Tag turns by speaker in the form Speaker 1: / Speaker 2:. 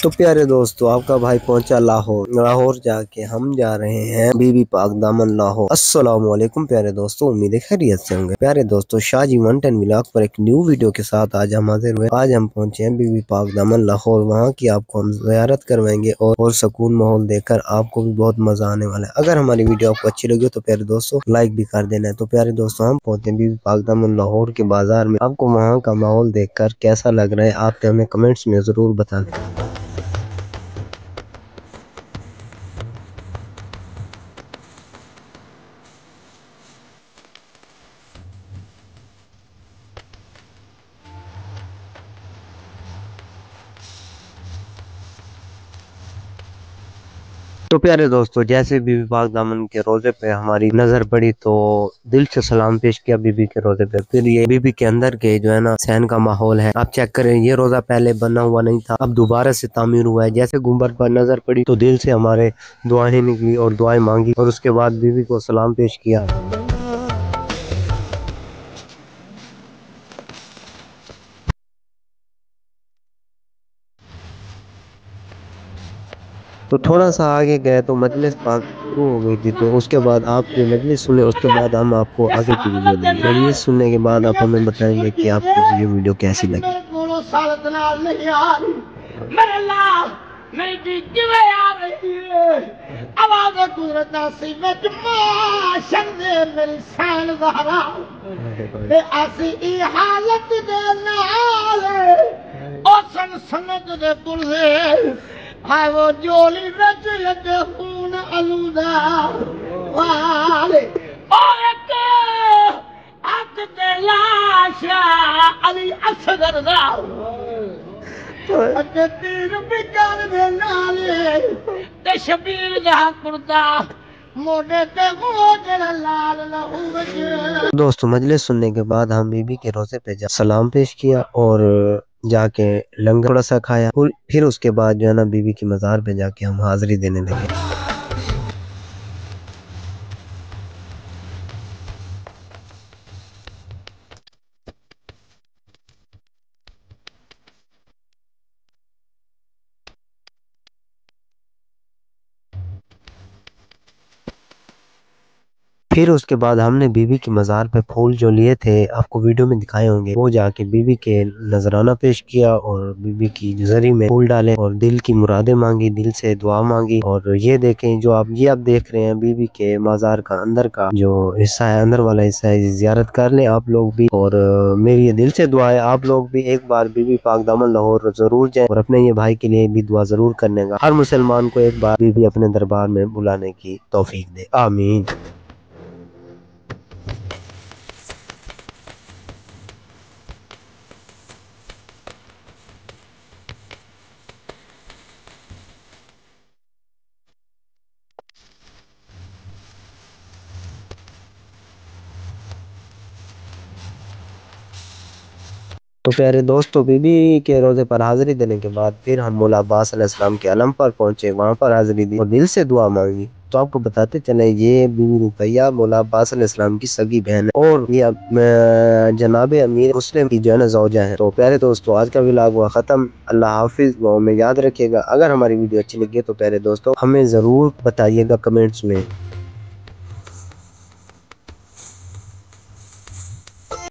Speaker 1: تو پیارے دوستو آپ کا بھائی پہنچا لاہور جا کے ہم جا رہے ہیں بی بی پاک دامن لاہور۔ السلام علیکم پیارے دوستو، امید ہے خیریت سے ہوں گے۔ پیارے دوستو شاہ جی ونٹن ولاگ پر ایک نیو ویڈیو کے ساتھ آج ہم حاضر ہوئے۔ آج ہم پہنچے ہیں بی بی پاک دامن لاہور، وہاں کی آپ کو ہم زیارت کروائیں گے اور سکون ماحول دیکھ کر آپ کو بھی بہت مزہ آنے والا ہے۔ اگر ہماری ویڈیو آپ کو اچھی لگی تو پیارے دوستو لائک بھی کر دینا ہے۔ تو پیارے دوستو ہم پہنچے ہیں بی بی پاک دامن لاہور کے بازار میں۔ آپ کو وہاں کا ماحول دیکھ کر کیسا لگ رہا ہے آپ ہمیں کمنٹس میں ضرور بتا دیں۔ تو پیارے دوستو جیسے بی بی پاک دامن کے روزے پہ ہماری نظر پڑی تو دل سے سلام پیش کیا بی بی کے روزے پہ۔ پھر یہ بی بی کے اندر کے جو ہے نا سین کا ماحول ہے، آپ چیک کریں، یہ روزہ پہلے بنا ہوا نہیں تھا، اب دوبارہ سے تعمیر ہوا ہے۔ جیسے گنبد پر نظر پڑی تو دل سے ہمارے دعائیں نکلی اور دعائیں مانگی اور اس کے بعد بی بی کو سلام پیش کیا۔ تو تھوڑا سا آگے گئے تو مجلس پاک شروع ہو گئی تھی، تو اس کے بعد آپ یہ مجلس سنے، اس کے بعد ہم آپ کو آگے کی ویڈیو دیں گے۔ مجلس سننے کے بعد آپ ہمیں بتائیں گے کہ آپ کو یہ ویڈیو کیسی لگی۔
Speaker 2: ہائے وہ جولی بچ لگے خون آلودہ والے اور ایک آت دلاشا علی اصغر دا اتے تیر بکار دے نالے تے شبیر دا کردا موڈے تے موڈے لال لہو وجے۔
Speaker 1: دوستو مجلس سننے کے بعد ہم بی بی کے روزے پہ سلام پیش کیا اور جا کے لنگر تھوڑا سا کھایا، پھر اس کے بعد جو ہے نا بی بی کی مزار پہ جا کے ہم حاضری دینے لگے۔ پھر اس کے بعد ہم نے بی بی کی مزار پہ پھول جو لیے تھے آپ کو ویڈیو میں دکھائے ہوں گے، وہ جا کے بی بی کے نذرانہ پیش کیا اور بی بی کی زری میں پھول ڈالے اور دل کی مرادیں مانگی، دل سے دعا مانگی۔ اور یہ دیکھیں جو آپ دیکھ رہے ہیں بی بی کے مزار کا اندر کا جو حصہ ہے، اندر والا حصہ ہے، زیارت کر لیں آپ لوگ بھی۔ اور میری یہ دل سے دعا ہے آپ لوگ بھی ایک بار بی بی پاک دامن لاہور ضرور جائیں اور اپنے یہ بھائی کے لیے بھی دعا ضرور کرنے گا۔ ہر مسلمان کو ایک بار بی بی اپنے دربار میں بلانے کی توفیق دے، آمین۔ تو پیارے دوستو بی بی کے روزے پر حاضری دینے کے بعد پھر ہم مولا عباس علیہ السلام کے علم پر پہنچے، وہاں پر حاضری دی اور دل سے دعا مانگی۔ تو آپ کو بتاتے چلیں یہ بی بی رقیہ مولا عباس علیہ السلام کی سگی بہن ہے اور یہ جناب امیر مسلم کی جو ہے نا زوجہ ہے۔ تو پیارے دوستو آج کا ولاگ ہوا ختم، اللہ حافظ، وہ ہمیں یاد رکھیے گا۔ اگر ہماری ویڈیو اچھی لگی تو پیارے دوستو ہمیں ضرور بتائیے گا کمنٹس میں۔